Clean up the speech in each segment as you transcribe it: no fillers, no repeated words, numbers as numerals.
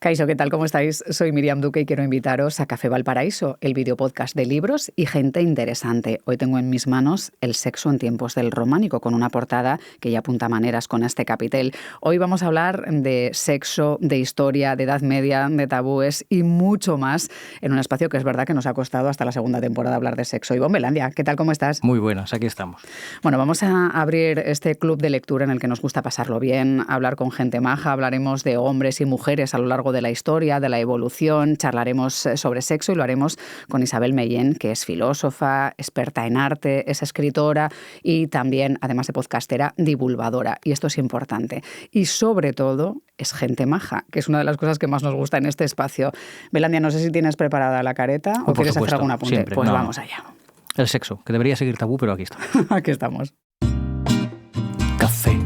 Kaixo, ¿qué tal? ¿Cómo estáis? Soy Miriam Duque y quiero invitaros a Café Valparaíso, el videopodcast de libros y gente interesante. Hoy tengo en mis manos El sexo en tiempos del románico, con una portada que ya apunta maneras con este capitel. Hoy vamos a hablar de sexo, de historia, de Edad Media, de tabúes y mucho más en un espacio que es verdad que nos ha costado hasta la segunda temporada hablar de sexo. Ivonne Belandia, ¿qué tal? ¿Cómo estás? Muy buenas, aquí estamos. Bueno, vamos a abrir este club de lectura en el que nos gusta pasarlo bien, hablar con gente maja, hablaremos de hombres y mujeres a lo largo de la historia, de la evolución, charlaremos sobre sexo y lo haremos con Isabel Mellén, que es filósofa, experta en arte, es escritora y también, además de podcastera, divulgadora. Y esto es importante. Y sobre todo, es gente maja, que es una de las cosas que más nos gusta en este espacio. Belandia, no sé si tienes preparada la careta o quieres hacer algún apunte. Siempre, pues no. Vamos allá. El sexo, que debería seguir tabú, pero aquí está. Aquí estamos. Café.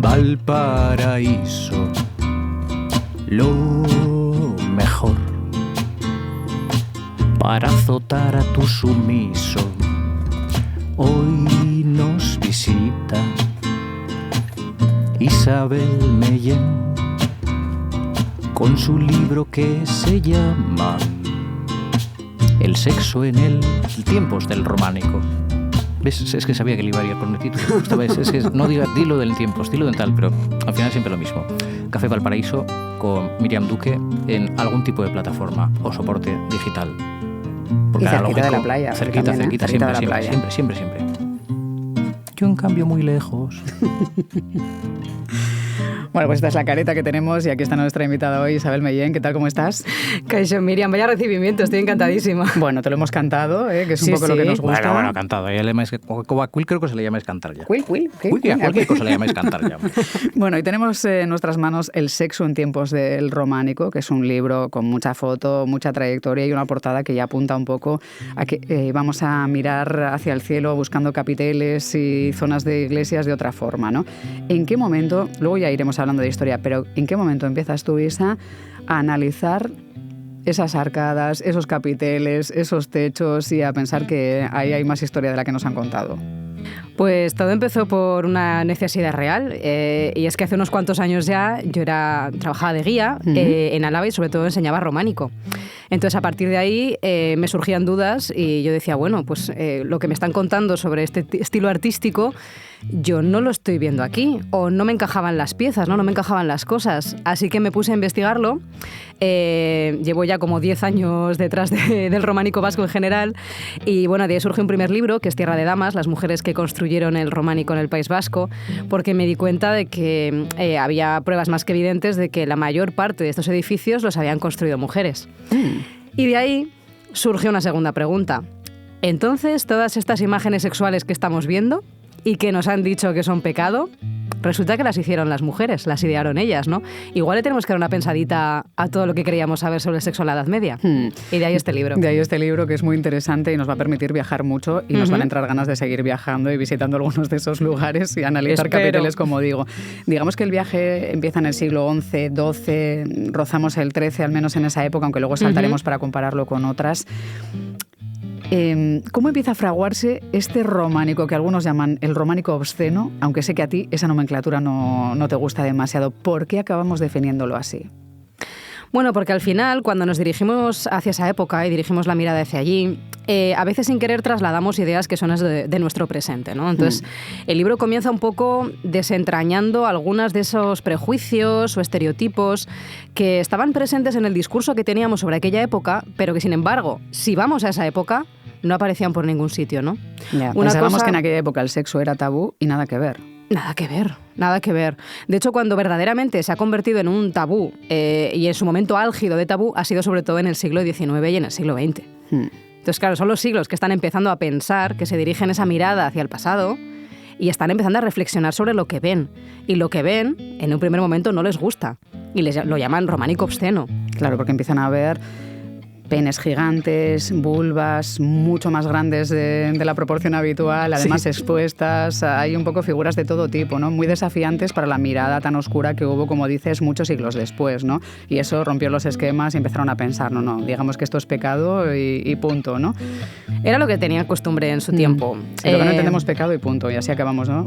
Valparaíso. Lo mejor para azotar a tu sumiso. Hoy nos visita Isabel Mellén con su libro que se llama El sexo en el tiempos del románico. ¿Ves? Es que sabía que le iba a ir con el título. Esta vez es que no diga dilo del tiempos, dilo del tal, pero al final siempre lo mismo. Café Valparaíso con Miriam Duque en algún tipo de plataforma o soporte digital. Porque y cerquita de la playa. Cerquita, también, cerquita, cerquita siempre. Yo en cambio muy lejos. Bueno, pues esta es la careta que tenemos y aquí está nuestra invitada hoy, Isabel Mellén. ¿Qué tal? ¿Cómo estás? Kaixo, Miriam, vaya recibimiento, estoy encantadísima. Bueno, te lo hemos cantado, que es un poco lo que nos gusta. Bueno, cantado. Como a Quill creo que se le llamáis cantar ya. Quill. A cualquier cosa le llamáis cantar ya. Bueno, y tenemos en nuestras manos El sexo en tiempos del románico, que es un libro con mucha foto, mucha trayectoria y una portada que ya apunta un poco a que vamos a mirar hacia el cielo buscando capiteles y zonas de iglesias de otra forma, ¿no? ¿En qué momento, luego ya iremos hablando de historia, pero ¿en qué momento empiezas tú, Isa, a analizar esas arcadas, esos capiteles, esos techos y a pensar que ahí hay más historia de la que nos han contado? Pues todo empezó por una necesidad real y es que hace unos cuantos años ya yo trabajaba de guía en Álava y sobre todo enseñaba románico. Entonces a partir de ahí me surgían dudas y yo decía, bueno, pues lo que me están contando sobre este estilo artístico yo no lo estoy viendo aquí o no me encajaban las piezas, no me encajaban las cosas. Así que me puse a investigarlo. Llevo ya como 10 años detrás del románico vasco en general y bueno, de ahí surge un primer libro que es Tierra de Damas, las mujeres que construyeron el románico en el País Vasco, porque me di cuenta de que había pruebas más que evidentes de que la mayor parte de estos edificios los habían construido mujeres. Y de ahí surge una segunda pregunta. Entonces, todas estas imágenes sexuales que estamos viendo y que nos han dicho que son pecado, resulta que las hicieron las mujeres, las idearon ellas, ¿no? Igual le tenemos que dar una pensadita a todo lo que queríamos saber sobre el sexo en la Edad Media. Y de ahí este libro. De ahí este libro que es muy interesante y nos va a permitir viajar mucho y nos van a entrar ganas de seguir viajando y visitando algunos de esos lugares y analizar capítulos, como digo. Digamos que el viaje empieza en el siglo XI, XII, rozamos el XIII, al menos en esa época, aunque luego saltaremos para compararlo con otras. ¿Cómo empieza a fraguarse este románico que algunos llaman el románico obsceno? Aunque sé que a ti esa nomenclatura no te gusta demasiado. ¿Por qué acabamos definiéndolo así? Bueno, porque al final, cuando nos dirigimos hacia esa época y dirigimos la mirada hacia allí, a veces sin querer trasladamos ideas que son de nuestro presente, ¿no? Entonces, el libro comienza un poco desentrañando algunos de esos prejuicios o estereotipos que estaban presentes en el discurso que teníamos sobre aquella época, pero que, sin embargo, si vamos a esa época, no aparecían por ningún sitio, ¿no? Ya, pensábamos que en aquella época el sexo era tabú y nada que ver. Nada que ver. De hecho, cuando verdaderamente se ha convertido en un tabú y en su momento álgido de tabú ha sido sobre todo en el siglo XIX y en el siglo XX. Entonces, claro, son los siglos que están empezando a pensar, que se dirigen esa mirada hacia el pasado y están empezando a reflexionar sobre lo que ven. Y lo que ven, en un primer momento, no les gusta y lo llaman románico obsceno. Claro, porque empiezan a ver penes gigantes, vulvas mucho más grandes de la proporción habitual, además expuestas. Hay un poco figuras de todo tipo, ¿no? Muy desafiantes para la mirada tan oscura que hubo, como dices, muchos siglos después, ¿no? Y eso rompió los esquemas y empezaron a pensar, no, digamos que esto es pecado y punto, ¿no? Era lo que tenían costumbre en su tiempo. Sí, lo que no entendemos pecado y punto, y así acabamos, ¿no?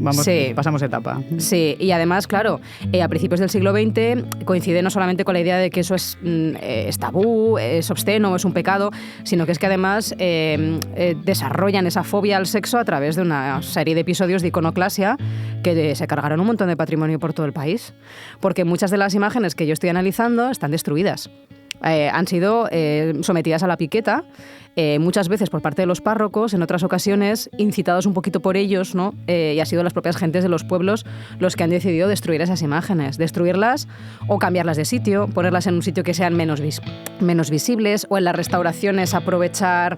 Pasamos etapa. Sí, y además, claro, a principios del siglo XX coincide no solamente con la idea de que eso es tabú, es obsceno, es un pecado, sino que es que además desarrollan esa fobia al sexo a través de una serie de episodios de iconoclasia que se cargaron un montón de patrimonio por todo el país. Porque muchas de las imágenes que yo estoy analizando están destruidas. Han sido sometidas a la piqueta, muchas veces por parte de los párrocos, en otras ocasiones incitados un poquito por ellos, ¿no? Y ha sido las propias gentes de los pueblos los que han decidido destruir esas imágenes, destruirlas o cambiarlas de sitio, ponerlas en un sitio que sean menos visibles, o en las restauraciones aprovechar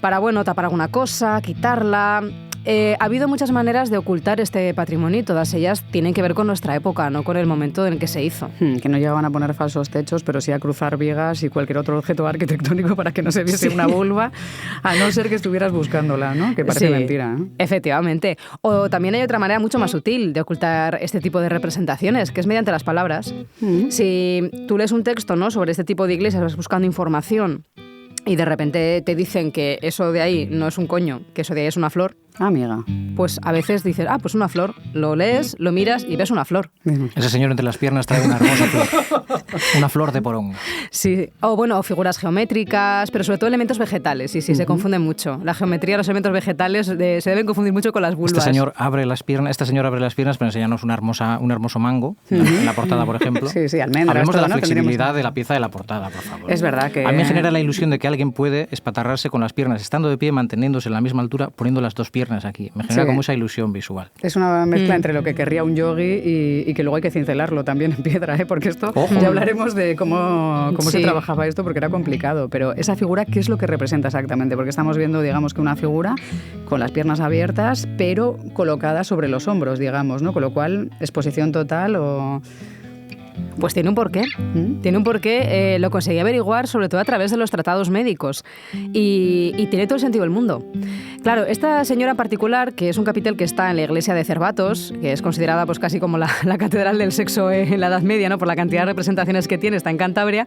para, tapar alguna cosa, quitarla. Ha habido muchas maneras de ocultar este patrimonio y todas ellas tienen que ver con nuestra época, no con el momento en el que se hizo. Que no llegaban a poner falsos techos, pero sí a cruzar vigas y cualquier otro objeto arquitectónico para que no se viese una vulva, a no ser que estuvieras buscándola, ¿no? Que parece mentira, ¿no? Efectivamente. O también hay otra manera mucho más sutil de ocultar este tipo de representaciones, que es mediante las palabras. Si tú lees un texto, ¿no?, sobre este tipo de iglesias, vas buscando información y de repente te dicen que eso de ahí no es un coño, que eso de ahí es una flor. Amiga. Pues a veces dices, pues una flor. Lo lees, lo miras y ves una flor. Ese señor entre las piernas trae una hermosa flor. Una flor de porón. Sí, o figuras geométricas, pero sobre todo elementos vegetales. Y sí, se confunden mucho. La geometría, los elementos vegetales se deben confundir mucho con las vulvas. Este señor abre las piernas para enseñarnos un hermoso mango en la portada, por ejemplo. Sí, almendras. Hablemos de la flexibilidad de la pieza de la portada, por favor. Es verdad que... A mí me genera la ilusión de que alguien puede espatarrarse con las piernas estando de pie, manteniéndose en la misma altura, poniendo las dos piernas aquí. Me genera como esa ilusión visual. Es una mezcla entre lo que querría un yogui y que luego hay que cincelarlo también en piedra, porque esto ya hablaremos de cómo se trabajaba esto, porque era complicado. Pero esa figura, ¿qué es lo que representa exactamente? Porque estamos viendo, digamos, que una figura con las piernas abiertas, pero colocada sobre los hombros, digamos, ¿no? Con lo cual, exposición total o... Pues tiene un porqué. Tiene un porqué, lo conseguí averiguar sobre todo a través de los tratados médicos y tiene todo el sentido del mundo. Claro, esta señora en particular, que es un capitel que está en la iglesia de Cervatos, que es considerada pues casi como la catedral del sexo en la Edad Media, ¿no?, por la cantidad de representaciones que tiene, está en Cantabria,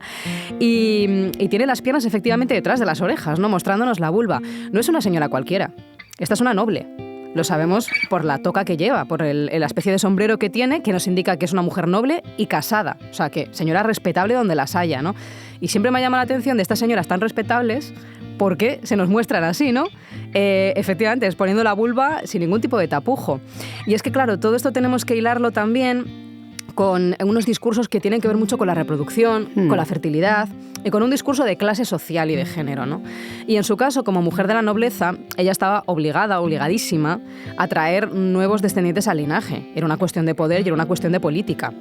y tiene las piernas efectivamente detrás de las orejas, ¿no?, mostrándonos la vulva. No es una señora cualquiera, esta es una noble. Lo sabemos por la toca que lleva, por la especie de sombrero que tiene, que nos indica que es una mujer noble y casada. O sea, que señora respetable donde las haya, ¿no? Y siempre me llama la atención de estas señoras tan respetables porque se nos muestran así, ¿no? Efectivamente, exponiendo la vulva sin ningún tipo de tapujo. Y es que, claro, todo esto tenemos que hilarlo también con unos discursos que tienen que ver mucho con la reproducción, con la fertilidad y con un discurso de clase social y de género, ¿no? Y en su caso, como mujer de la nobleza, ella estaba obligadísima a traer nuevos descendientes al linaje. Era una cuestión de poder y era una cuestión de política.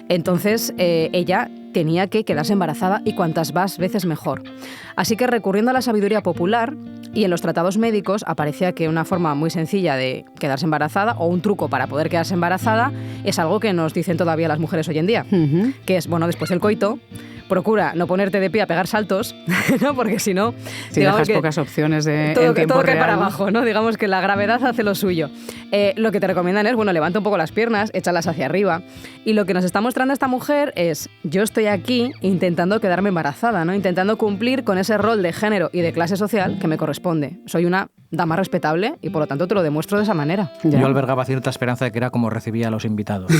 Entonces, ella tenía que quedarse embarazada y cuantas más veces mejor. Así que recurriendo a la sabiduría popular y en los tratados médicos aparecía que una forma muy sencilla de quedarse embarazada o un truco para poder quedarse embarazada es algo que nos dicen todavía las mujeres hoy en día, que es, después del coito, procura no ponerte de pie a pegar saltos, ¿no? Porque si no... Si dejas pocas opciones de todo, en tiempo todo cae real, para abajo, ¿no? Digamos que la gravedad hace lo suyo. Lo que te recomiendan es, levanta un poco las piernas, échalas hacia arriba. Y lo que nos está mostrando esta mujer es, yo estoy aquí intentando quedarme embarazada, ¿no? Intentando cumplir con ese rol de género y de clase social que me corresponde. Soy una dama respetable y por lo tanto te lo demuestro de esa manera. Ya. Yo albergaba cierta esperanza de que era como recibía a los invitados.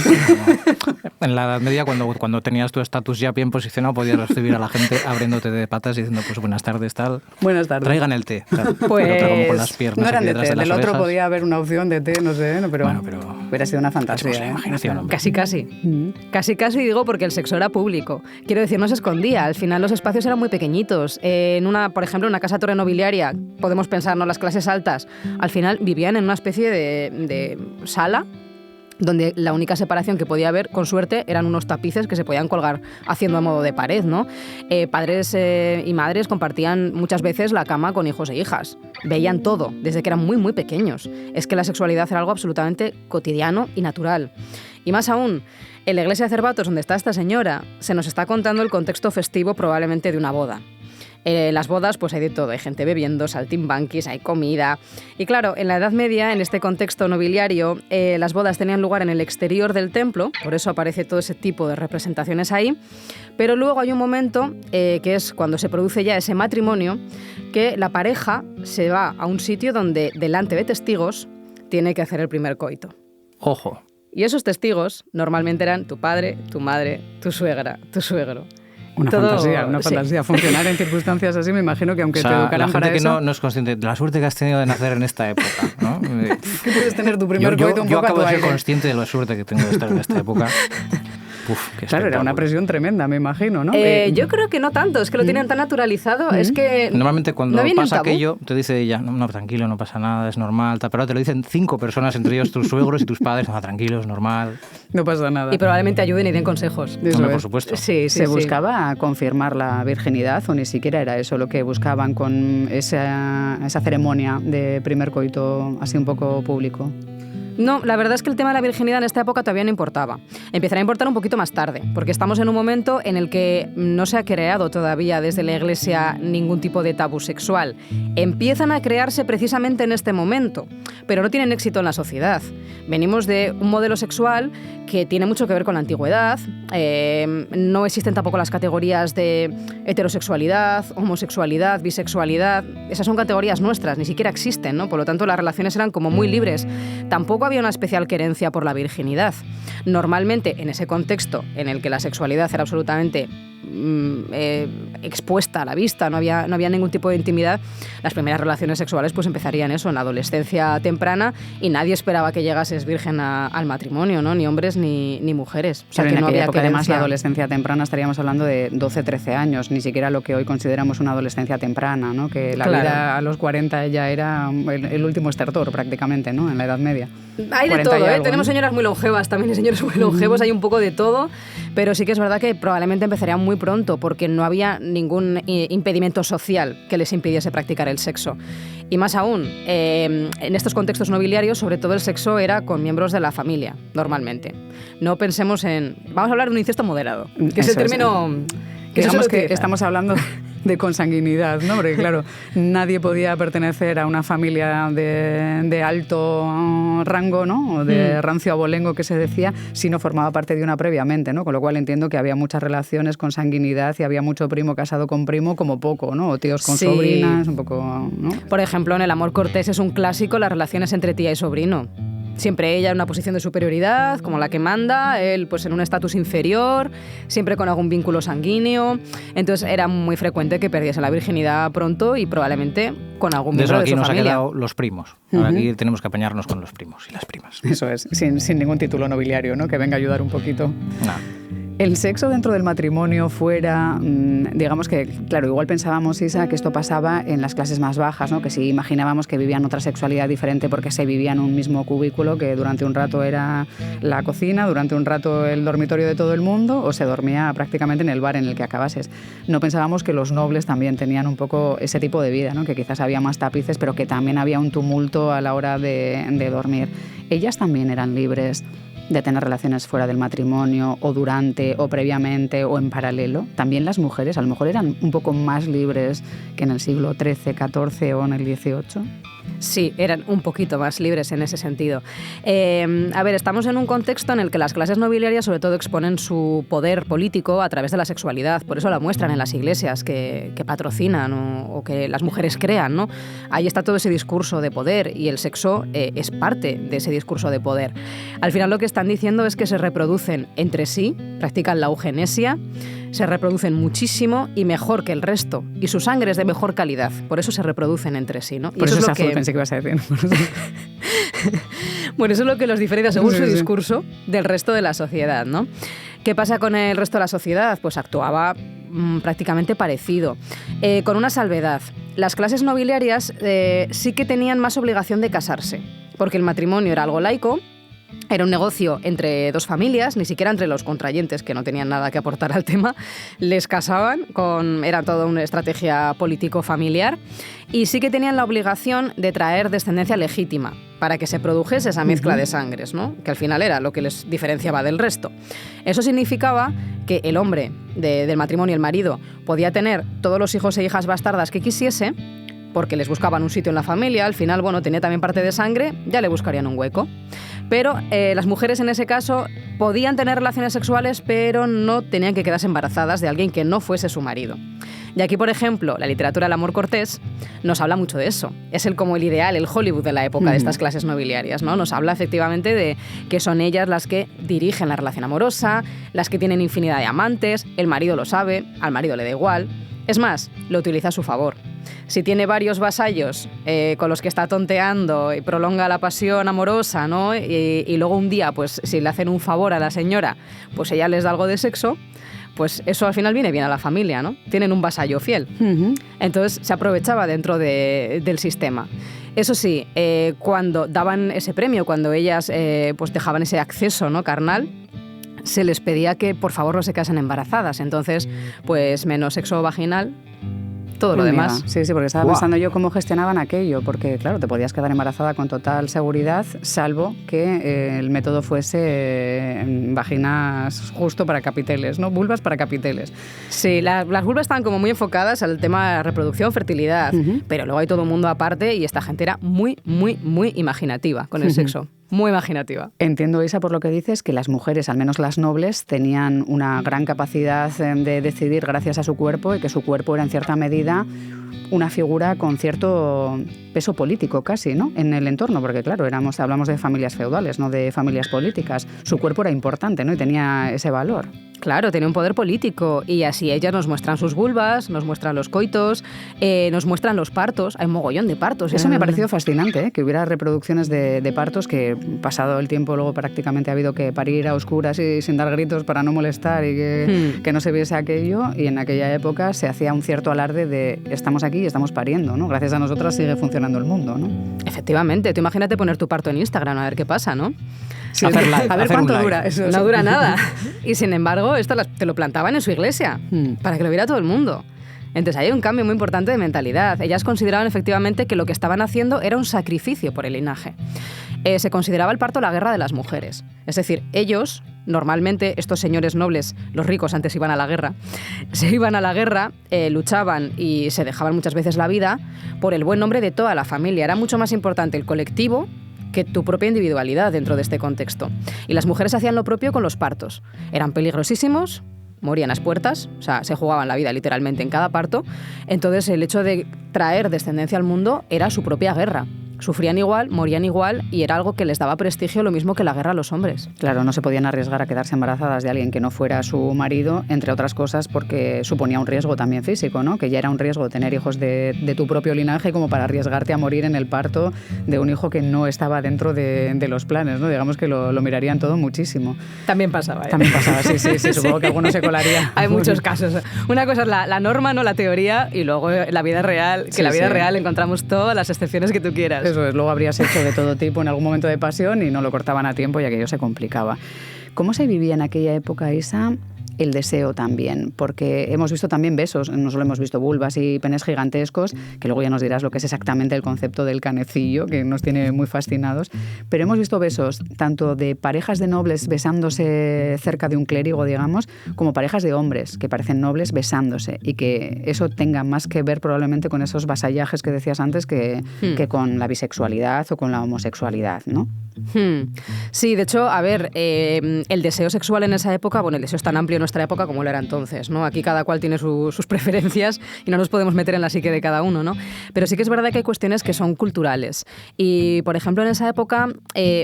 En la Edad Media, cuando tenías tu estatus ya bien posicionado, podías recibir a la gente abriéndote de patas y diciendo, pues buenas tardes, tal. Buenas tardes. Traigan el té. Claro. Pues otra como con las piernas no eran de té, de las del otro orejas. podía haber una opción de té, no sé, pero hubiera sido una fantasía. La imaginación, hombre. Casi digo porque el sexo era público. Quiero decir, no se escondía. Al final los espacios eran muy pequeñitos. Por ejemplo, en una casa torre nobiliaria, podemos pensar, ¿no?, las clases altas, al final vivían en una especie de sala donde la única separación que podía haber, con suerte, eran unos tapices que se podían colgar haciendo a modo de pared, ¿no? Padres y madres compartían muchas veces la cama con hijos e hijas. Veían todo, desde que eran muy, muy pequeños. Es que la sexualidad era algo absolutamente cotidiano y natural. Y más aún, en la iglesia de Cervatos, donde está esta señora, se nos está contando el contexto festivo probablemente de una boda. Las bodas, pues hay de todo, hay gente bebiendo, saltimbanquis, hay comida. Y claro, en la Edad Media, en este contexto nobiliario, las bodas tenían lugar en el exterior del templo, por eso aparece todo ese tipo de representaciones ahí. Pero luego hay un momento, que es cuando se produce ya ese matrimonio, que la pareja se va a un sitio donde, delante de testigos, tiene que hacer el primer coito. Ojo. Y esos testigos normalmente eran tu padre, tu madre, tu suegra, tu suegro. Una fantasía. Funcionar en circunstancias así, me imagino que aunque te educaran para eso... La gente que no es consciente de la suerte que has tenido de nacer en esta época, ¿no? Que puedes tener tu primer coito un poco a tu aire. Yo acabo de ser consciente de la suerte que tengo de estar en esta época. Claro, era una presión tremenda, me imagino, ¿no? Yo creo que no tanto, es que lo tienen tan naturalizado, es que... Normalmente cuando pasa aquello, te dice ella, no, tranquilo, no pasa nada, es normal, pero ahora te lo dicen 5 personas, entre ellos tus suegros y tus padres, tranquilo, es normal. No pasa nada. Y probablemente ayuden y den consejos. Por supuesto. Sí, ¿Se buscaba confirmar la virginidad o ni siquiera era eso lo que buscaban con esa ceremonia de primer coito así un poco público? No, la verdad es que el tema de la virginidad en esta época todavía no importaba. Empezará a importar un poquito más tarde, porque estamos en un momento en el que no se ha creado todavía desde la Iglesia ningún tipo de tabú sexual. Empiezan a crearse precisamente en este momento, pero no tienen éxito en la sociedad. Venimos de un modelo sexual que tiene mucho que ver con la antigüedad. No existen tampoco las categorías de heterosexualidad, homosexualidad, bisexualidad. Esas son categorías nuestras, ni siquiera existen, ¿no? Por lo tanto, las relaciones eran como muy libres. Tampoco había una especial querencia por la virginidad. Normalmente, en ese contexto en el que la sexualidad era absolutamente expuesta a la vista, no había ningún tipo de intimidad, las primeras relaciones sexuales pues empezarían eso, en la adolescencia temprana, y nadie esperaba que llegases virgen al matrimonio, ¿no? Ni hombres ni mujeres. O sea, que no había época, además, la adolescencia temprana estaríamos hablando de 12, 13 años, ni siquiera lo que hoy consideramos una adolescencia temprana, ¿no? Que la vida a los 40 ya era el último estertor prácticamente, ¿no? En la Edad Media. Hay de todo, ¿eh? Tenemos señoras muy longevas, también hay señores muy longevos, hay un poco de todo, pero sí que es verdad que probablemente empezarían muy pronto porque no había ningún impedimento social que les impidiese practicar el sexo. Y más aún, en estos contextos nobiliarios, sobre todo el sexo era con miembros de la familia, normalmente. No pensemos en... Vamos a hablar de un incesto moderado, que es el término... Digamos que estamos hablando de consanguinidad, ¿no? Porque claro, nadie podía pertenecer a una familia de alto rango, ¿no? O de rancio abolengo, que se decía, si no formaba parte de una previamente, ¿no? Con lo cual entiendo que había muchas relaciones con sanguinidad y había mucho primo casado con primo como poco, ¿no? O tíos con sobrinas, un poco, ¿no? Por ejemplo, en el amor cortés es un clásico las relaciones entre tía y sobrino. Siempre ella en una posición de superioridad, como la que manda, él pues en un estatus inferior, siempre con algún vínculo sanguíneo. Entonces era muy frecuente que perdiese la virginidad pronto y probablemente con algún miembro de su familia. De eso aquí nos ha quedado los primos. Ahora aquí tenemos que apañarnos con los primos y las primas. Eso es, sin ningún título nobiliario, ¿no? Que venga a ayudar un poquito. No. El sexo dentro del matrimonio fuera, digamos que, claro, igual pensábamos, Isa, que esto pasaba en las clases más bajas, ¿no? Que si imaginábamos que vivían otra sexualidad diferente porque se vivía en un mismo cubículo, que durante un rato era la cocina, durante un rato el dormitorio de todo el mundo, o se dormía prácticamente en el bar en el que acabases. No pensábamos que los nobles también tenían un poco ese tipo de vida, ¿no? Que quizás había más tapices, pero que también había un tumulto a la hora de dormir. Ellas también eran libres de tener relaciones fuera del matrimonio, o durante, o previamente, o en paralelo. También las mujeres a lo mejor eran un poco más libres que en el siglo XIII, XIV o en el XVIII. Sí, eran un poquito más libres en ese sentido. A ver, estamos en un contexto en el que las clases nobiliarias sobre todo exponen su poder político a través de la sexualidad, por eso la muestran en las iglesias que patrocinan o que las mujeres crean, ¿no? Ahí está todo ese discurso de poder y el sexo es parte de ese discurso de poder. Al final lo que están diciendo es que se reproducen entre sí, practican la eugenesia, se reproducen muchísimo y mejor que el resto, y su sangre es de mejor calidad, por eso se reproducen entre sí, ¿no? Por eso es lo que pensé que ibas a decir. Bueno, eso es lo que los diferencia según su discurso del resto de la sociedad, ¿no? ¿Qué pasa con el resto de la sociedad? Pues actuaba prácticamente parecido, con una salvedad. Las clases nobiliarias sí que tenían más obligación de casarse, porque el matrimonio era algo laico. Era un negocio entre dos familias, ni siquiera entre los contrayentes, que no tenían nada que aportar al tema, les casaban, era toda una estrategia político-familiar, y sí que tenían la obligación de traer descendencia legítima, para que se produjese esa mezcla de sangres, ¿no? Que al final era lo que les diferenciaba del resto. Eso significaba que el hombre del matrimonio, el marido podía tener todos los hijos e hijas bastardas que quisiese, porque les buscaban un sitio en la familia, al final, bueno, tenía también parte de sangre, ya le buscarían un hueco. Pero las mujeres en ese caso podían tener relaciones sexuales, pero no tenían que quedarse embarazadas de alguien que no fuese su marido. Y aquí, por ejemplo, la literatura del amor cortés nos habla mucho de eso. Es como el ideal, el Hollywood de la época de estas clases nobiliarias, ¿no? Nos habla efectivamente de que son ellas las que dirigen la relación amorosa, las que tienen infinidad de amantes, el marido lo sabe, al marido le da igual. Es más, lo utiliza a su favor. Si tiene varios vasallos con los que está tonteando y prolonga la pasión amorosa, ¿no? Y luego un día, pues si le hacen un favor a la señora, pues ella les da algo de sexo, pues eso al final viene bien a la familia, ¿no? Tienen un vasallo fiel. Entonces se aprovechaba dentro del sistema. Eso sí, cuando daban ese premio, cuando ellas pues dejaban ese acceso, ¿no?, carnal, se les pedía que por favor no se casen embarazadas. Entonces, pues menos sexo vaginal, todo lo demás. Sí, porque estaba pensando yo cómo gestionaban aquello, porque claro, te podías quedar embarazada con total seguridad, salvo que el método fuese vaginas justo para capiteles, ¿no? Vulvas para capiteles. Sí, las vulvas estaban como muy enfocadas al tema de reproducción, fertilidad, pero luego hay todo un mundo aparte y esta gente era muy, muy, muy imaginativa con el sexo. Muy imaginativa. Entiendo, Isa, por lo que dices, que las mujeres, al menos las nobles, tenían una gran capacidad de decidir gracias a su cuerpo y que su cuerpo era en cierta medida una figura con cierto peso político casi, ¿no?, en el entorno, porque claro, hablamos de familias feudales, no de familias políticas. Su cuerpo era importante, ¿no?, y tenía ese valor. Claro, tenía un poder político y así ellas nos muestran sus vulvas, nos muestran los coitos, nos muestran los partos. Hay un mogollón de partos. Eso me ha parecido fascinante, que hubiera reproducciones de partos que, pasado el tiempo, luego prácticamente ha habido que parir a oscuras y sin dar gritos para no molestar y que no se viese aquello. Y en aquella época se hacía un cierto alarde de estamos aquí y estamos pariendo, ¿no? Gracias a nosotras sigue funcionando el mundo, ¿no? Efectivamente. Tú imagínate poner tu parto en Instagram a ver qué pasa, ¿no? Sí, a ver cuánto dura. Eso no dura nada. Y sin embargo, esto te lo plantaban en su iglesia, para que lo viera todo el mundo. Entonces hay un cambio muy importante de mentalidad. Ellas consideraban efectivamente que lo que estaban haciendo era un sacrificio por el linaje. Se consideraba el parto la guerra de las mujeres. Es decir, ellos, normalmente, estos señores nobles, los ricos antes iban a la guerra, se iban a la guerra, luchaban y se dejaban muchas veces la vida por el buen nombre de toda la familia. Era mucho más importante el colectivo que tu propia individualidad dentro de este contexto. Y las mujeres hacían lo propio con los partos. Eran peligrosísimos, morían a las puertas, o sea, se jugaban la vida literalmente en cada parto. Entonces el hecho de traer descendencia al mundo era su propia guerra. Sufrían igual, morían igual y era algo que les daba prestigio, lo mismo que la guerra a los hombres. Claro, no se podían arriesgar a quedarse embarazadas de alguien que no fuera su marido, entre otras cosas porque suponía un riesgo también físico, ¿no? Que ya era un riesgo tener hijos de tu propio linaje como para arriesgarte a morir en el parto de un hijo que no estaba dentro de los planes, ¿no? Digamos que lo mirarían todo muchísimo. También pasaba, ¿eh? También pasaba, sí, supongo que alguno se colaría. Hay muchos casos. Una cosa es la norma, no la teoría, y luego la vida real, que en la vida real encontramos todas las excepciones que tú quieras. Eso es, luego habrías hecho de todo tipo en algún momento de pasión y no lo cortaban a tiempo y aquello se complicaba. ¿Cómo se vivía en aquella época, Isa, el deseo también? Porque hemos visto también besos, no solo hemos visto vulvas y penes gigantescos, que luego ya nos dirás lo que es exactamente el concepto del canecillo, que nos tiene muy fascinados, pero hemos visto besos tanto de parejas de nobles besándose cerca de un clérigo, digamos, como parejas de hombres que parecen nobles besándose, y que eso tenga más que ver probablemente con esos vasallajes que decías antes que con la bisexualidad o con la homosexualidad, ¿no? Sí, de hecho, a ver, el deseo sexual en esa época, bueno, el deseo es tan amplio en nuestra época como lo era entonces, ¿no? Aquí cada cual tiene sus preferencias y no nos podemos meter en la psique de cada uno, ¿no? Pero sí que es verdad que hay cuestiones que son culturales. Y, por ejemplo, en esa época,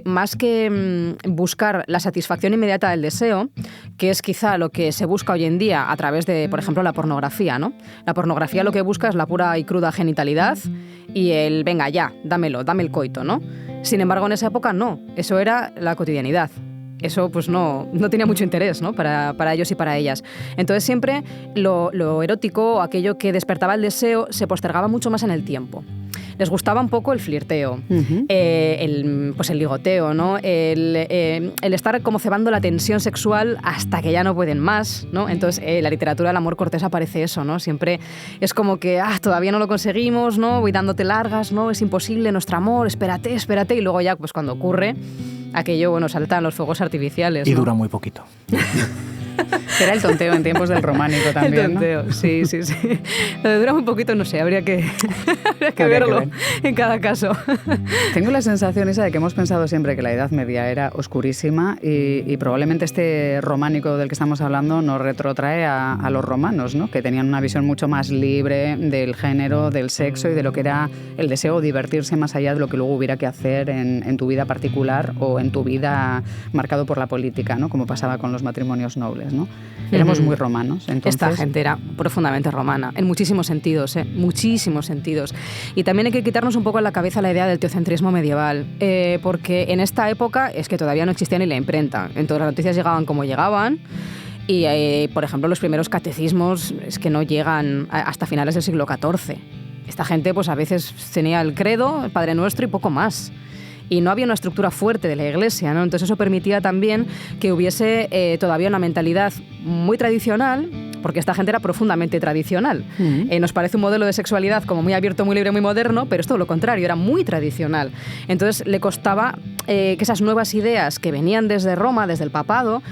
más que buscar la satisfacción inmediata del deseo, que es quizá lo que se busca hoy en día a través de, por ejemplo, la pornografía, ¿no? La pornografía lo que busca es la pura y cruda genitalidad y el, venga, ya, dame el coito, ¿no? Sin embargo, en esa época no, eso era la cotidianidad. Eso pues no tenía mucho interés, ¿no? para ellos y para ellas. Entonces siempre lo erótico, aquello que despertaba el deseo, se postergaba mucho más en el tiempo. Les gustaba un poco el flirteo, el ligoteo, ¿no? El estar como cebando la tensión sexual hasta que ya no pueden más, ¿no? Entonces, la literatura del amor cortés aparece eso, ¿no? Siempre es como que, todavía no lo conseguimos, ¿no? Voy dándote largas, ¿no? Es imposible nuestro amor, espérate, y luego ya, pues cuando ocurre, aquello, bueno, saltan los fuegos artificiales, y ¿no? dura muy poquito. Era el tonteo en tiempos del románico también, el tonteo, ¿no? Sí. Lo de dura un poquito, no sé, habría que verlo en cada caso. Tengo la sensación esa de que hemos pensado siempre que la Edad Media era oscurísima y probablemente este románico del que estamos hablando nos retrotrae a los romanos, ¿no? Que tenían una visión mucho más libre del género, del sexo y de lo que era el deseo de divertirse más allá de lo que luego hubiera que hacer en tu vida particular o en tu vida marcado por la política, ¿no? Como pasaba con los matrimonios nobles, ¿no? Éramos muy romanos. Entonces... Esta gente era profundamente romana, en muchísimos sentidos, muchísimos sentidos. Y también hay que quitarnos un poco en la cabeza la idea del teocentrismo medieval, porque en esta época es que todavía no existía ni la imprenta. Entonces las noticias llegaban como llegaban. Y, por ejemplo, los primeros catecismos es que no llegan hasta finales del siglo XIV. Esta gente pues a veces tenía el credo, el Padre Nuestro y poco más. Y no había una estructura fuerte de la Iglesia, ¿no? Entonces eso permitía también que hubiese todavía una mentalidad muy tradicional, porque esta gente era profundamente tradicional. Nos parece un modelo de sexualidad como muy abierto, muy libre, muy moderno, pero es todo lo contrario, era muy tradicional. Entonces le costaba que esas nuevas ideas que venían desde Roma, desde el papado,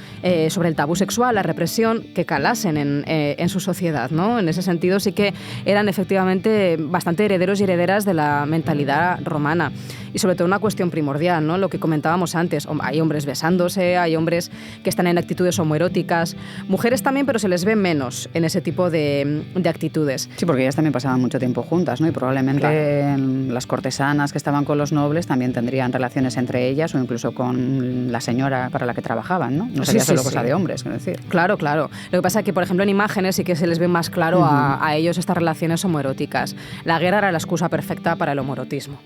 sobre el tabú sexual, la represión, que calasen en su sociedad, ¿no? En ese sentido sí que eran efectivamente bastante herederos y herederas de la mentalidad romana. Y sobre todo una cuestión primordial, ¿no? Lo que comentábamos antes, hay hombres besándose, hay hombres que están en actitudes homoeróticas, mujeres también, pero se les ve menos en ese tipo de actitudes. Sí, porque ellas también pasaban mucho tiempo juntas, ¿no? Y probablemente las cortesanas que estaban con los nobles también tendrían relaciones entre ellas o incluso con la señora para la que trabajaban, ¿no? No sería solo cosa de hombres, quiero decir. Claro. Lo que pasa es que, por ejemplo, en imágenes sí que se les ve más claro a ellos estas relaciones homoeróticas. La guerra era la excusa perfecta para el homoerotismo.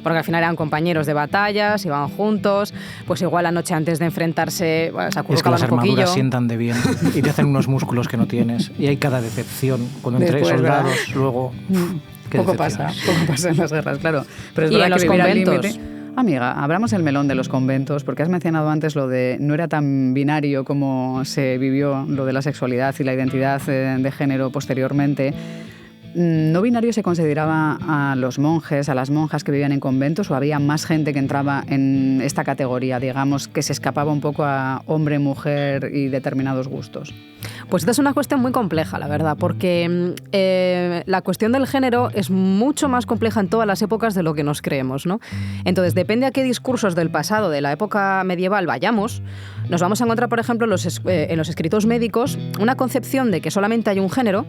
Porque al final eran compañeros de batallas, iban juntos, pues igual la noche antes de enfrentarse se acurrucaban un poquillo. Es que las armaduras sientan de bien y te hacen unos músculos que no tienes. Y hay cada decepción. Cuando entre soldados, ¿verdad? Luego... Poco pasa en las guerras, claro. Pero es verdad en los que conventos. Amiga, abramos el melón de los conventos, porque has mencionado antes lo de no era tan binario como se vivió lo de la sexualidad y la identidad de género posteriormente. ¿No binario se consideraba a los monjes, a las monjas que vivían en conventos, o había más gente que entraba en esta categoría, digamos, que se escapaba un poco a hombre, mujer y determinados gustos? Pues esta es una cuestión muy compleja, la verdad, porque la cuestión del género es mucho más compleja en todas las épocas de lo que nos creemos, ¿no? Entonces, depende a qué discursos del pasado, de la época medieval vayamos, nos vamos a encontrar, por ejemplo, en los escritos médicos, una concepción de que solamente hay un género,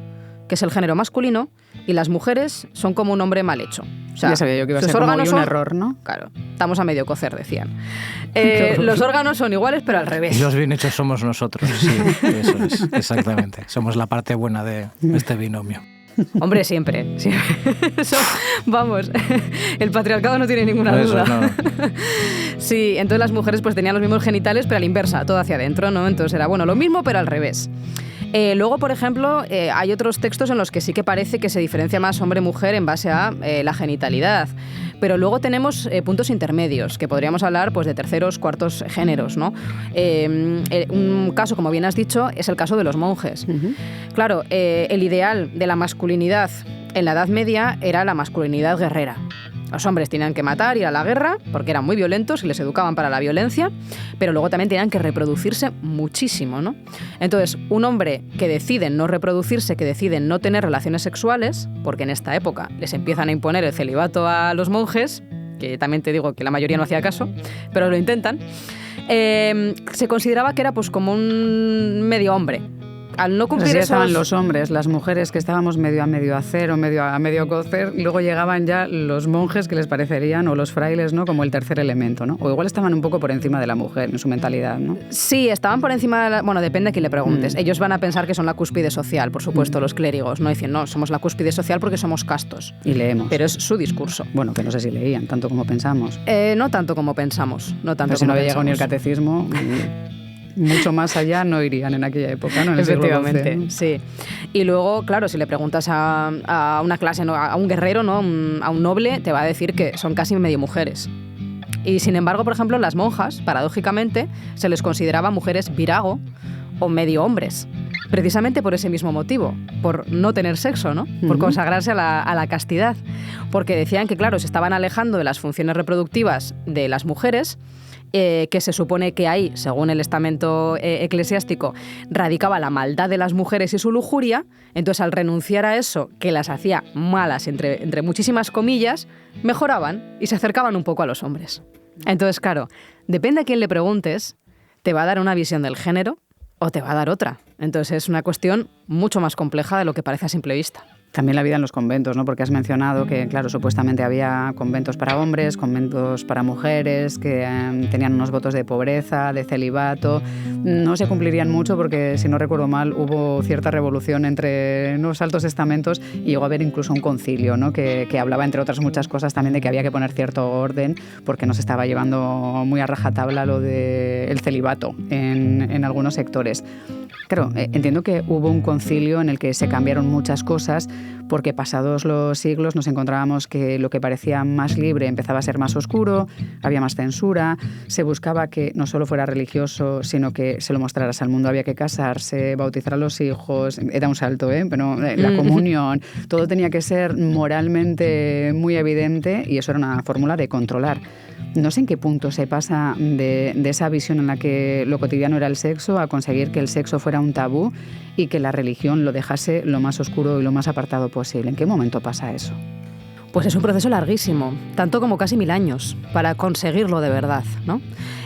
que es el género masculino, y las mujeres son como un hombre mal hecho. O sea, ya sabía yo que iba a ser como un error, ¿no? Claro, estamos a medio cocer, decían. Los órganos son iguales, pero al revés. Y los bien hechos somos nosotros, sí, eso es, exactamente. Somos la parte buena de este binomio. Hombre, siempre. Eso, vamos, el patriarcado no tiene ninguna duda. No. Sí, entonces las mujeres pues tenían los mismos genitales, pero a la inversa, todo hacia adentro, ¿no? Entonces era, bueno, lo mismo, pero al revés. Luego, por ejemplo, hay otros textos en los que sí que parece que se diferencia más hombre-mujer en base a la genitalidad. Pero luego tenemos puntos intermedios, que podríamos hablar pues, de terceros, cuartos géneros, ¿no? Un caso, como bien has dicho, es el caso de los monjes. Claro, el ideal de la masculinidad en la Edad Media era la masculinidad guerrera. Los hombres tenían que matar, ir a la guerra, porque eran muy violentos y les educaban para la violencia, pero luego también tenían que reproducirse muchísimo, ¿no? Entonces, un hombre que decide no reproducirse, que decide no tener relaciones sexuales, porque en esta época les empiezan a imponer el celibato a los monjes, que también te digo que la mayoría no hacía caso, pero lo intentan, se consideraba que era pues como un medio hombre. Al no cumplir esos... estaban los hombres, las mujeres que estábamos medio a medio hacer o medio a medio cocer, y luego llegaban ya los monjes que les parecerían, o los frailes, ¿no? Como el tercer elemento, ¿no? O igual estaban un poco por encima de la mujer en su mentalidad, ¿no? Sí, estaban por encima de la... Bueno, depende a quién le preguntes. Ellos van a pensar que son la cúspide social, por supuesto, los clérigos, ¿no? Dicen, no, somos la cúspide social porque somos castos. Y leemos. Pero es su discurso. Bueno, que no sé si leían, tanto como pensamos. No tanto como pensamos, no tanto. Pero si no había llegado ni el catecismo... mucho más allá no irían en aquella época, ¿no? En efectivamente, el sí. Y luego, claro, si le preguntas a una clase, ¿no? A un guerrero, ¿no? A un noble, te va a decir que son casi medio mujeres. Y sin embargo, por ejemplo, las monjas, paradójicamente, se les consideraba mujeres virago o medio hombres. precisamente por ese mismo motivo, por no tener sexo, ¿no? Por consagrarse a la castidad, porque decían que, claro, se estaban alejando de las funciones reproductivas de las mujeres, que se supone que ahí, según el estamento eclesiástico, radicaba la maldad de las mujeres y su lujuria. Entonces, al renunciar a eso, que las hacía malas, entre muchísimas comillas, mejoraban y se acercaban un poco a los hombres. Entonces, claro, depende a quién le preguntes, te va a dar una visión del género o te va a dar otra. Entonces, es una cuestión mucho más compleja de lo que parece a simple vista. También la vida en los conventos, ¿no? Porque has mencionado que, claro, supuestamente había conventos para hombres, conventos para mujeres, que tenían unos votos de pobreza, de celibato. No se cumplirían mucho porque, si no recuerdo mal, hubo cierta revolución entre los altos estamentos y llegó a haber incluso un concilio, ¿no? que hablaba, entre otras muchas cosas, también de que había que poner cierto orden porque no se estaba llevando muy a rajatabla lo del celibato en algunos sectores. Claro, entiendo que hubo un concilio en el que se cambiaron muchas cosas porque pasados los siglos nos encontrábamos que lo que parecía más libre empezaba a ser más oscuro, había más censura, se buscaba que no solo fuera religioso, sino que se lo mostraras al mundo. Había que casarse, bautizar a los hijos, era un salto, pero la comunión, todo tenía que ser moralmente muy evidente y eso era una fórmula de controlar. No sé en qué punto se pasa de esa visión en la que lo cotidiano era el sexo a conseguir que el sexo fuera un tabú y que la religión lo dejase lo más oscuro y lo más apartado posible. ¿En qué momento pasa eso? Pues es un proceso larguísimo, tanto como casi 1000 años, para conseguirlo de verdad, ¿no?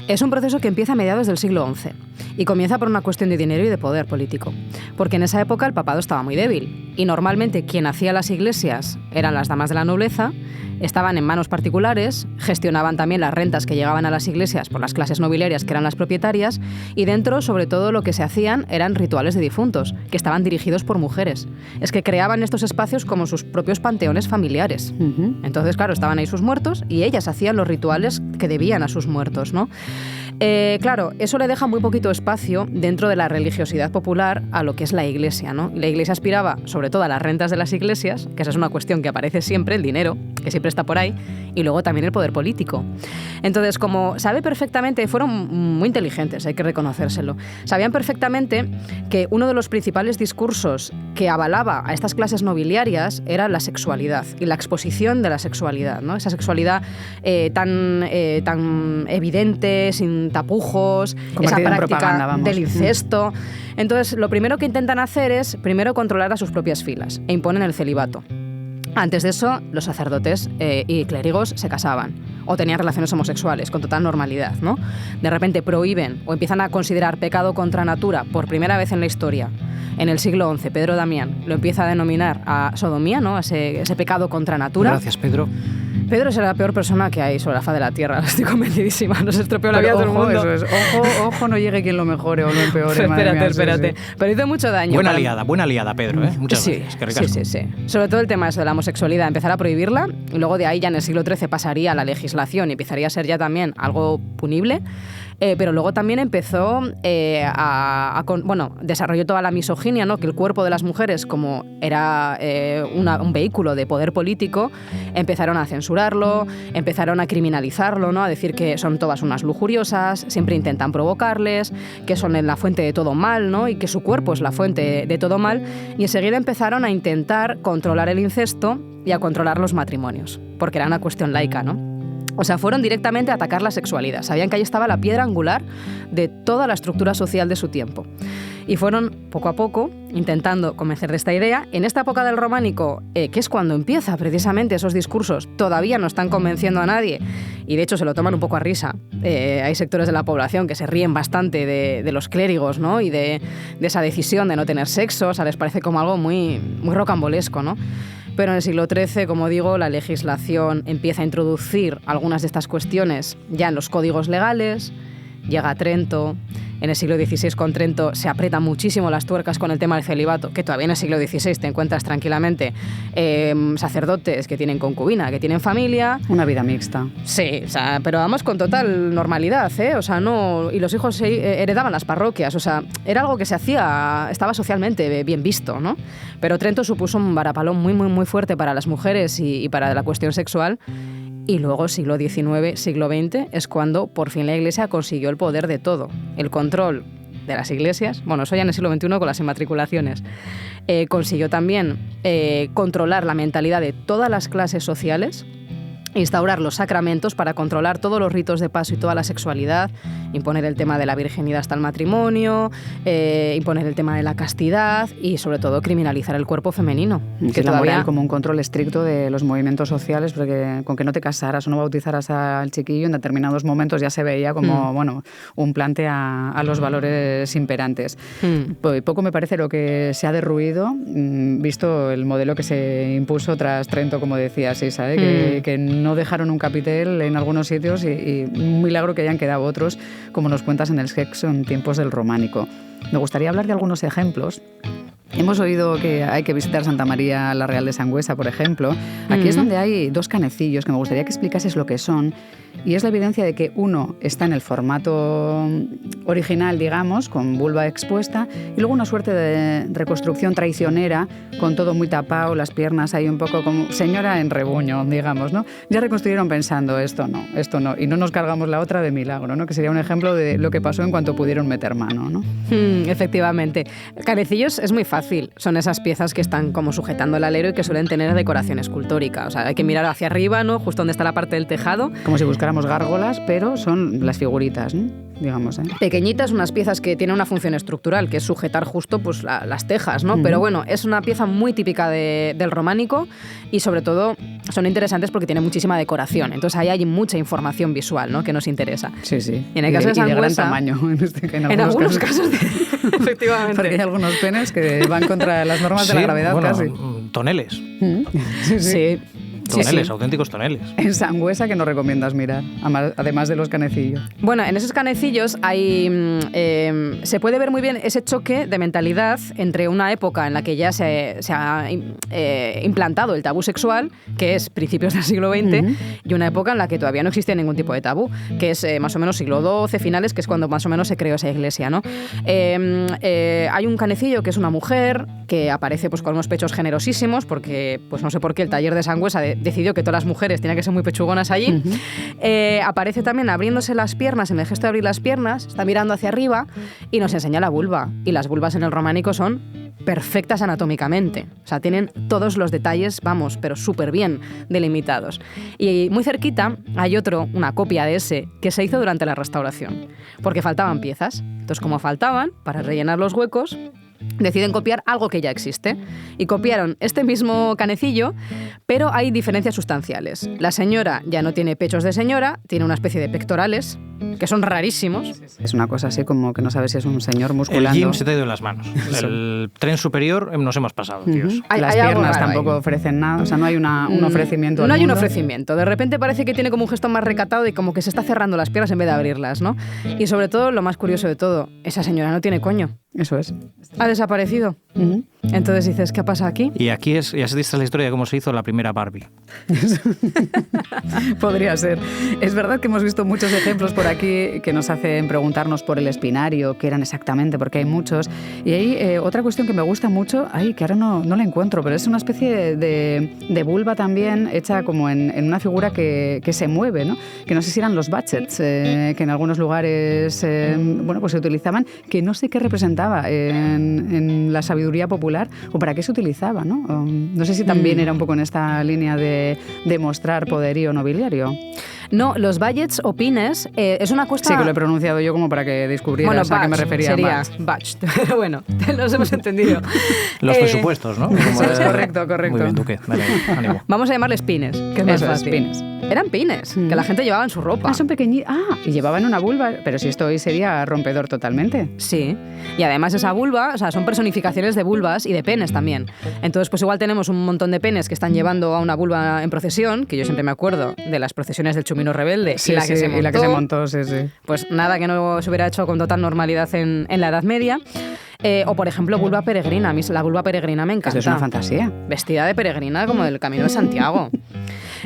Es un proceso que empieza a mediados del siglo XI y comienza por una cuestión de dinero y de poder político, porque en esa época el papado estaba muy débil y normalmente quien hacía las iglesias eran las damas de la nobleza, estaban en manos particulares, gestionaban también las rentas que llegaban a las iglesias por las clases nobiliarias que eran las propietarias y dentro, sobre todo, lo que se hacían eran rituales de difuntos, que estaban dirigidos por mujeres. Es que creaban estos espacios como sus propios panteones familiares. Entonces, claro, estaban ahí sus muertos y ellas hacían los rituales que debían a sus muertos, ¿no? Claro, eso le deja muy poquito espacio dentro de la religiosidad popular a lo que es la iglesia, ¿no? La iglesia aspiraba sobre todo a las rentas de las iglesias, que esa es una cuestión que aparece siempre, el dinero, que siempre está por ahí, y luego también el poder político. Entonces, como sabe perfectamente, fueron muy inteligentes, hay que reconocérselo, sabían perfectamente que uno de los principales discursos que avalaba a estas clases nobiliarias era la sexualidad y la exposición de la sexualidad, ¿no? Esa sexualidad tan evidente, sin tapujos, esa práctica del incesto. Entonces, lo primero que intentan hacer es, primero, controlar a sus propias filas e imponen el celibato. Antes de eso, los sacerdotes y clérigos se casaban o tenían relaciones homosexuales con total normalidad, ¿no? De repente prohíben o empiezan a considerar pecado contra natura por primera vez en la historia. En el siglo XI, Pedro Damián lo empieza a denominar a sodomía, ¿no? Ese pecado contra natura. Gracias, Pedro. Pedro es la peor persona que hay sobre la faz de la tierra, estoy convencidísima, nos estropeó la vida a todo el mundo. Eso es. Ojo, no llegue quien lo mejore o lo empeore. Espérate. Sí. Pero hizo mucho daño. Buena aliada, Pedro, ¿eh? Muchas gracias. Qué ricasco. Sí. Sobre todo el tema de la homosexualidad, empezar a prohibirla, y luego de ahí ya en el siglo XIII pasaría a la legislación y empezaría a ser ya también algo punible. Pero luego también empezó desarrolló toda la misoginia, ¿no? Que el cuerpo de las mujeres, como era un vehículo de poder político, empezaron a censurarlo, empezaron a criminalizarlo, ¿no? A decir que son todas unas lujuriosas, siempre intentan provocarles, que son la fuente de todo mal, ¿no? Y que su cuerpo es la fuente de todo mal. Y enseguida empezaron a intentar controlar el incesto y a controlar los matrimonios, porque era una cuestión laica, ¿no? O sea, fueron directamente a atacar la sexualidad. Sabían que ahí estaba la piedra angular de toda la estructura social de su tiempo. Y fueron, poco a poco, intentando convencer de esta idea. En esta época del románico, que es cuando empieza precisamente esos discursos, todavía no están convenciendo a nadie. Y de hecho se lo toman un poco a risa. Hay sectores de la población que se ríen bastante de los clérigos, ¿no? Y de esa decisión de no tener sexo. O sea, les parece como algo muy, muy rocambolesco, ¿no? Pero en el siglo XIII, como digo, la legislación empieza a introducir algunas de estas cuestiones ya en los códigos legales, llega a Trento. En el siglo XVI con Trento se aprietan muchísimo las tuercas con el tema del celibato, que todavía en el siglo XVI te encuentras tranquilamente sacerdotes que tienen concubina, que tienen familia. Una vida mixta. Sí, o sea, pero vamos con total normalidad, ¿eh? O sea, no... Y los hijos heredaban las parroquias, o sea, era algo que se hacía, estaba socialmente bien visto, ¿no? Pero Trento supuso un varapalón muy, muy, muy fuerte para las mujeres y para la cuestión sexual. Y luego, siglo XIX, siglo XX, es cuando por fin la Iglesia consiguió el poder de todo. El control de las iglesias, bueno, eso ya en el siglo XXI con las inmatriculaciones, consiguió también controlar la mentalidad de todas las clases sociales, instaurar los sacramentos para controlar todos los ritos de paso y toda la sexualidad, imponer el tema de la virginidad hasta el matrimonio, imponer el tema de la castidad y sobre todo criminalizar el cuerpo femenino. Que todavía hay como un control estricto de los movimientos sociales, porque con que no te casaras o no bautizaras al chiquillo en determinados momentos ya se veía como bueno, un plante a los valores imperantes. Poco me parece lo que se ha derruido, visto el modelo que se impuso tras Trento, como decías, Isa, que no dejaron un capitel en algunos sitios y un milagro que hayan quedado otros, como nos cuentas en el sexo en tiempos del románico. Me gustaría hablar de algunos ejemplos. Hemos oído que hay que visitar Santa María la Real de Sangüesa, por ejemplo. Aquí es donde hay dos canecillos que me gustaría que explicases lo que son. Y es la evidencia de que uno está en el formato original, digamos, con vulva expuesta, y luego una suerte de reconstrucción traicionera, con todo muy tapado, las piernas ahí un poco como señora en rebuño, digamos, ¿no? Ya reconstruyeron pensando, esto no, y no nos cargamos la otra de milagro, ¿no? Que sería un ejemplo de lo que pasó en cuanto pudieron meter mano, ¿no? Efectivamente. Canecillos es muy fácil. Son esas piezas que están como sujetando el alero y que suelen tener decoración escultórica. O sea, hay que mirar hacia arriba, ¿no? Justo donde está la parte del tejado. Como si buscáramos gárgolas, pero son las figuritas, ¿no? Digamos, ¿eh? Pequeñitas, unas piezas que tienen una función estructural, que es sujetar justo pues, las tejas, ¿no? Pero bueno, es una pieza muy típica del románico y sobre todo son interesantes porque tienen muchísima decoración. Entonces ahí hay mucha información visual, ¿no? Que nos interesa. Sí, sí. Y en el caso de Sangüesa, de gran tamaño. En algunos casos efectivamente. Porque hay algunos penes que van contra las normas de la gravedad, bueno, casi. Toneles. Sí. Toneles, auténticos toneles. En Sangüesa, ¿qué nos recomiendas mirar? Además de los canecillos. Bueno, en esos canecillos hay, se puede ver muy bien ese choque de mentalidad entre una época en la que ya se ha implantado el tabú sexual, que es principios del siglo XX, y una época en la que todavía no existía ningún tipo de tabú, que es más o menos siglo XII finales, que es cuando más o menos se creó esa iglesia, ¿no? Hay un canecillo que es una mujer que aparece pues, con unos pechos generosísimos, porque pues no sé por qué el taller de Sangüesa decidió que todas las mujeres tenían que ser muy pechugonas allí. Aparece también abriéndose las piernas, en el gesto de abrir las piernas, está mirando hacia arriba y nos enseña la vulva. Y las vulvas en el románico son perfectas anatómicamente. O sea, tienen todos los detalles, vamos, pero súper bien delimitados. Y muy cerquita hay otro, una copia de ese, que se hizo durante la restauración, porque faltaban piezas. Entonces, como faltaban, para rellenar los huecos, deciden copiar algo que ya existe. Y copiaron este mismo canecillo, pero hay diferencias sustanciales. La señora ya no tiene pechos de señora, tiene una especie de pectorales, que son rarísimos. Es una cosa así como que no sabes si es un señor musculando. El gym se te ha ido en las manos. El tren superior nos hemos pasado, tíos. Las piernas tampoco ofrecen nada, o sea, no hay un ofrecimiento. No hay un mundo. ofrecimiento. De repente parece que tiene como un gesto más recatado y como que se está cerrando las piernas en vez de abrirlas, ¿no? Y sobre todo, lo más curioso de todo, esa señora no tiene coño. Eso es. Ha desaparecido. Entonces dices, ¿qué pasa aquí? Y aquí ya se dice la historia de cómo se hizo la primera Barbie. Podría ser. Es verdad que hemos visto muchos ejemplos por aquí que nos hacen preguntarnos por el espinario, qué eran exactamente, porque hay muchos. Y hay otra cuestión que me gusta mucho, que ahora no la encuentro, pero es una especie de vulva también hecha como en una figura que se mueve, ¿no? Que no sé si eran los bachets, que en algunos lugares pues se utilizaban, que no sé qué representaba en la sabiduría popular o para qué se utilizaba, ¿no? No sé si también era un poco en esta línea de mostrar poderío nobiliario. No, los ballets o pines es una cuesta... Sí, que lo he pronunciado yo como para que descubrieras a qué me refería. Sería batch, pero bueno, nos hemos entendido. Los presupuestos, ¿no? Eso es correcto. Muy bien, Duque. Vale, ánimo. Vamos a llamarles pines, que es más fácil. Pines. Eran pines, que la gente llevaba en su ropa. Son pequeñitos. Y llevaban una vulva, pero si esto hoy sería rompedor totalmente. Sí, y además esa vulva, o sea, son personificaciones de vulvas y de penes también. Entonces, pues igual tenemos un montón de penes que están llevando a una vulva en procesión, que yo siempre me acuerdo de las procesiones del Chumino Rebelde y la que se montó. Sí. Pues nada que no se hubiera hecho con total normalidad en la Edad Media. O, por ejemplo, vulva peregrina. A mí la vulva peregrina me encanta. Es una fantasía. Vestida de peregrina como del Camino de Santiago.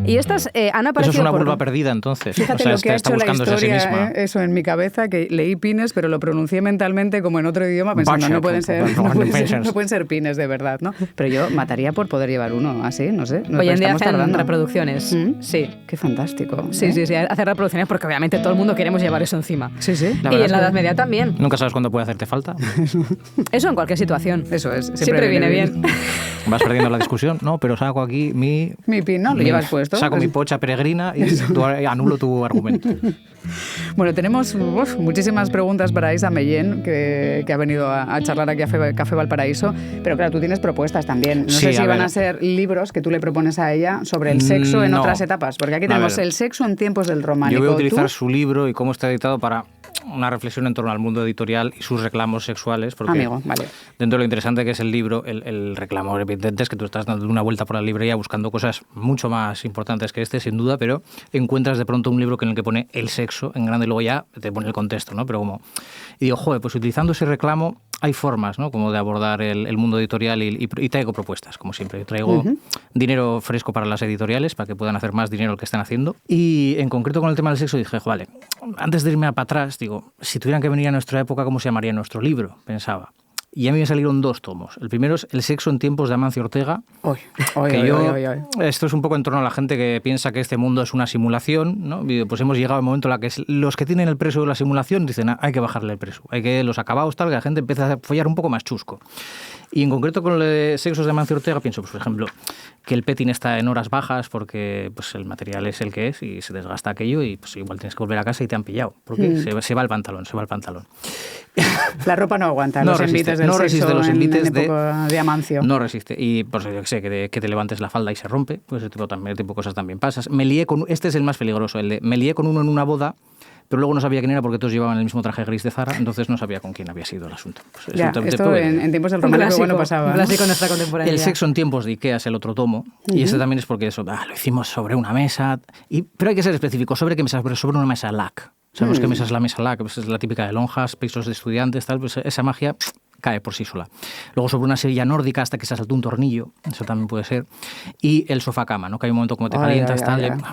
Y estas han aparecido... Eso es una vulva perdida, entonces. Fíjate lo que ha hecho la historia, eso en mi cabeza, que leí pines, pero lo pronuncié mentalmente como en otro idioma, pensando no pueden ser pines de verdad, ¿no? Pero yo mataría por poder llevar uno así, no sé. Hoy en día hacen reproducciones. Sí. Qué fantástico. Sí, hacer reproducciones porque obviamente todo el mundo queremos llevar eso encima. Sí. Y en la Edad Media también. Nunca sabes cuándo puede hacerte falta. Eso en cualquier situación. Eso es. Siempre viene bien. Vas perdiendo la discusión, no, pero saco aquí mi pin, ¿no? Lo llevas puesto. Saco mi pocha peregrina y anulo tu argumento. Bueno, tenemos muchísimas preguntas para Isa Mellén, que ha venido a charlar aquí a Café Valparaíso, pero claro, tú tienes propuestas también. No sé si van a ser libros que tú le propones a ella sobre el sexo en otras etapas, porque aquí tenemos el sexo en tiempos del románico. Yo voy a utilizar su libro y cómo está editado para una reflexión en torno al mundo editorial y sus reclamos sexuales, porque amigo, vale. Dentro de lo interesante que es el libro, el reclamo evidente es que tú estás dando una vuelta por la librería buscando cosas mucho más importantes que este, sin duda, pero encuentras de pronto un libro en el que pone el sexo en grande y luego ya te pone el contexto, ¿no? Pero como... Y digo, joder, pues utilizando ese reclamo hay formas, ¿no? Como de abordar el mundo editorial y traigo propuestas, como siempre. Traigo dinero fresco para las editoriales para que puedan hacer más dinero lo que están haciendo. Y en concreto con el tema del sexo dije, vale, antes de irme para atrás, digo, si tuvieran que venir a nuestra época, ¿cómo se llamaría nuestro libro? Pensaba. Y a mí me salieron 2 tomos. El primero es El sexo en tiempos de Amancio Ortega. Esto es un poco en torno a la gente que piensa que este mundo es una simulación, ¿no? Y pues hemos llegado al momento en el que los que tienen el preso de la simulación dicen, hay que bajarle el preso, hay que los acabados tal, que la gente empieza a follar un poco más chusco. Y en concreto con los sexos de Amancio Ortega pienso, pues, por ejemplo, que el petting está en horas bajas porque pues, el material es el que es y se desgasta aquello y pues igual tienes que volver a casa y te han pillado, porque se va el pantalón. La ropa no aguanta, los envites del sexo los envites en época de Amancio. No resiste. Y pues yo sé que te levantes la falda y se rompe, pues ese tipo de cosas también pasas. Este es el más peligroso, me lié con uno en una boda, pero luego no sabía quién era porque todos llevaban el mismo traje gris de Zara, entonces no sabía con quién había sido el asunto. Pues esto en tiempos del románico bueno pasaba. Clásico en nuestra contemporaneidad. El sexo en tiempos de Ikea es el otro tomo, y este también es porque eso, lo hicimos sobre una mesa, pero hay que ser específico, ¿sobre qué mesa? Sobre una mesa LAC. ¿Sabemos qué mesa es la mesa LAC? Pues es la típica de lonjas, pisos de estudiantes, tal, pues esa magia cae por sí sola. Luego sobre una silla nórdica hasta que se saltó un tornillo, eso también puede ser. Y el sofá-cama, ¿no? Que hay un momento como te calientas,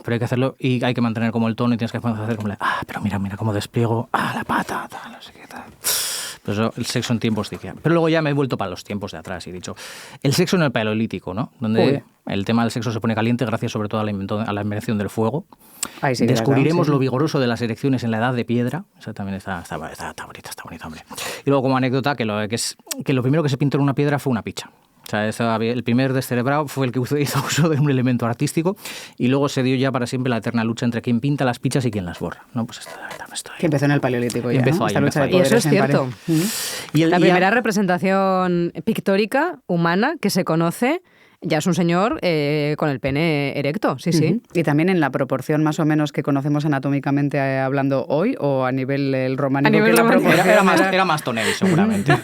pero hay que hacerlo y hay que mantener como el tono y tienes que hacer como pero mira cómo despliego, la pata, tal, no sé qué tal. Pues eso, el sexo en tiempos de Ikea. Pero luego ya me he vuelto para los tiempos de atrás y he dicho, el sexo en el Paleolítico, ¿no? Donde el tema del sexo se pone caliente gracias sobre todo a la invención del fuego. Descubriremos lo vigoroso de las erecciones en la edad de piedra. Eso también está bonito, hombre. Y luego como anécdota, que lo primero que se pintó en una piedra fue una picha. O sea, el primer descerebrado fue el que hizo uso de un elemento artístico y luego se dio ya para siempre la eterna lucha entre quién pinta las pichas y quién las borra. ¿No? Pues que empezó en el Paleolítico ya, empezó ahí. Y eso es cierto. La primera representación pictórica humana que se conoce ya es un señor con el pene erecto, sí. Y también en la proporción más o menos que conocemos anatómicamente hablando hoy, o a nivel el románico. Era más tonel, seguramente.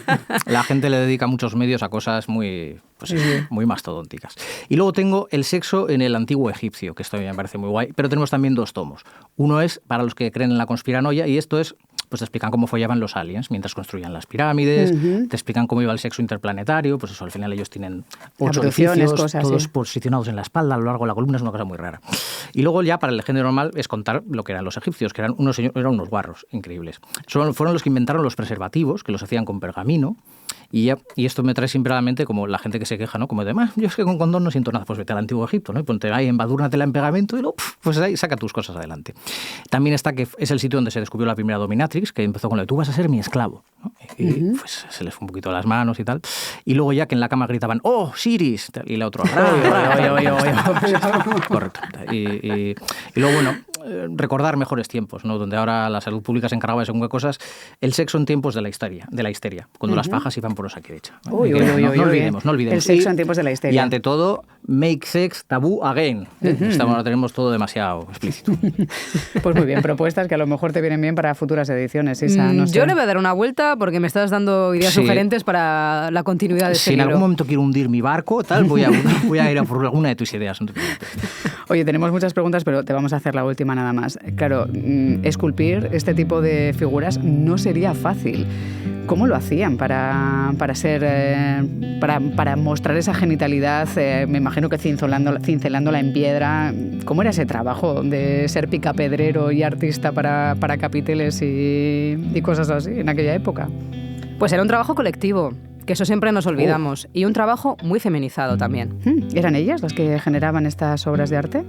La gente le dedica muchos medios a cosas muy mastodónticas. Y luego tengo el sexo en el antiguo egipcio, que esto me parece muy guay, pero tenemos también 2 tomos. Uno es para los que creen en la conspiranoia y esto es... Pues te explican cómo follaban los aliens mientras construían las pirámides, te explican cómo iba el sexo interplanetario, pues eso, al final ellos tienen 8 edificios, todos posicionados en la espalda, a lo largo de la columna, es una cosa muy rara. Y luego ya para el género normal es contar lo que eran los egipcios, que eran unos guarros increíbles. Fueron los que inventaron los preservativos, que los hacían con pergamino, y esto me trae siempre a la mente como la gente que se queja, ¿no? Como de, yo es que con condón no siento nada, pues vete al antiguo Egipto, ¿no? Y ponte ahí, embadúrnatela en pegamento y luego, pues ahí saca tus cosas adelante. También está que es el sitio donde se descubrió la primera dominatrix, que empezó con lo de tú vas a ser mi esclavo, ¿no? Y pues se les fue un poquito las manos y tal. Y luego ya que en la cama gritaban, ¡oh, Siris! Y la otra, correcto. Y luego, bueno, recordar mejores tiempos, ¿no? Donde ahora la salud pública se encargaba de según qué cosas. El sexo en tiempos de la histeria, cuando las pajas iban por Osakidecha. No olvidemos. El sexo en tiempos de la histeria. Y ante todo, make sex tabú again. Ahora tenemos todo demasiado explícito. Pues muy bien, propuestas que a lo mejor te vienen bien para futuras ediciones, Isa. No sé. Yo le voy a dar una vuelta porque me estás dando ideas sugerentes para la continuidad de este libro. Si en algún momento quiero hundir mi barco, tal, voy a ir a por alguna de tus ideas. Oye, tenemos muchas preguntas, pero te vamos a hacer la última nada más. Claro, esculpir este tipo de figuras no sería fácil. ¿Cómo lo hacían para mostrar esa genitalidad? Me imagino que cincelándola en piedra. ¿Cómo era ese trabajo de ser picapedrero y artista para capiteles y cosas así en aquella época? Pues era un trabajo colectivo, que eso siempre nos olvidamos, y un trabajo muy feminizado también. ¿Eran ellas las que generaban estas obras de arte?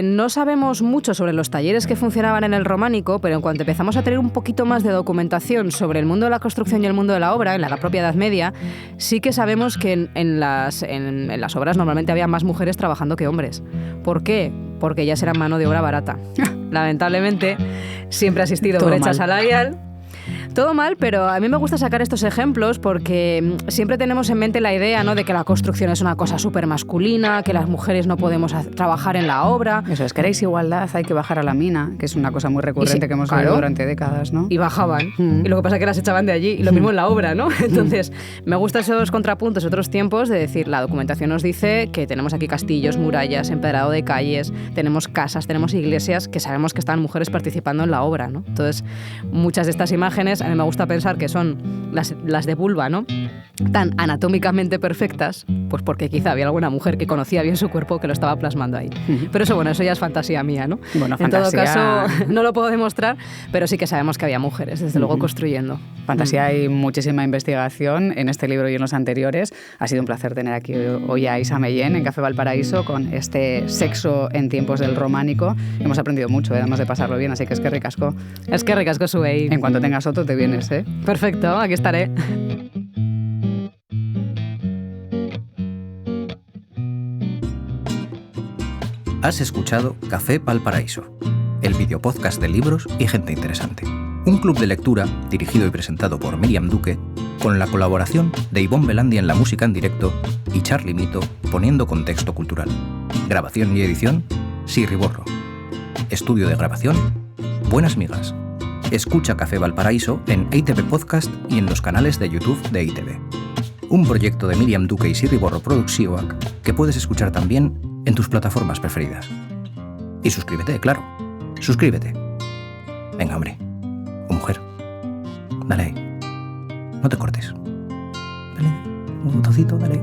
No sabemos mucho sobre los talleres que funcionaban en el románico, pero en cuanto empezamos a tener un poquito más de documentación sobre el mundo de la construcción y el mundo de la obra, en la propia Edad Media, sí que sabemos que en las obras normalmente había más mujeres trabajando que hombres. ¿Por qué? Porque ellas eran mano de obra barata. Lamentablemente, siempre ha existido brecha salarial. Todo mal, pero a mí me gusta sacar estos ejemplos porque siempre tenemos en mente la idea, ¿no?, de que la construcción es una cosa súper masculina, que las mujeres no podemos trabajar en la obra. Eso es, queréis igualdad, hay que bajar a la mina, que es una cosa muy recurrente que hemos oído durante décadas, ¿no? Y bajaban. Y lo que pasa es que las echaban de allí, y lo mismo en la obra, ¿no? Entonces, me gustan esos contrapuntos, otros tiempos, de decir, la documentación nos dice que tenemos aquí castillos, murallas, empedrado de calles, tenemos casas, tenemos iglesias, que sabemos que están mujeres participando en la obra, ¿no? Entonces, muchas de estas imágenes, a mí me gusta pensar que son las de vulva, ¿no?, tan anatómicamente perfectas, pues porque quizá había alguna mujer que conocía bien su cuerpo que lo estaba plasmando ahí. Pero eso, bueno, eso ya es fantasía mía, ¿no? Bueno, en fantasía... todo caso, no lo puedo demostrar, pero sí que sabemos que había mujeres, desde luego, construyendo. Fantasía, hay muchísima investigación en este libro y en los anteriores. Ha sido un placer tener aquí hoy a Isa Mellén en Café Valparaíso con este sexo en tiempos del románico. Hemos aprendido mucho, además de pasarlo bien, así que es que ricasco. Es que ricasco, Suey. En cuanto tengas otro, te vienes, ¿eh? Perfecto, aquí estaré. Has escuchado Café Valparaíso, el videopodcast de libros y gente interesante. Un club de lectura dirigido y presentado por Miriam Duque, con la colaboración de Ivonne Belandia en la música en directo y Charly Mito poniendo contexto cultural. Grabación y edición, Sirri Borro. Estudio de grabación, Buenas Migas. Escucha Café Valparaíso en ITV Podcast y en los canales de YouTube de ITV. Un proyecto de Miriam Duque y Sirri Borro Produccióac que puedes escuchar también en tus plataformas preferidas. Y suscríbete, claro. Suscríbete. Venga, hombre. O mujer. Dale ahí. No te cortes. Dale. Un botoncito, dale.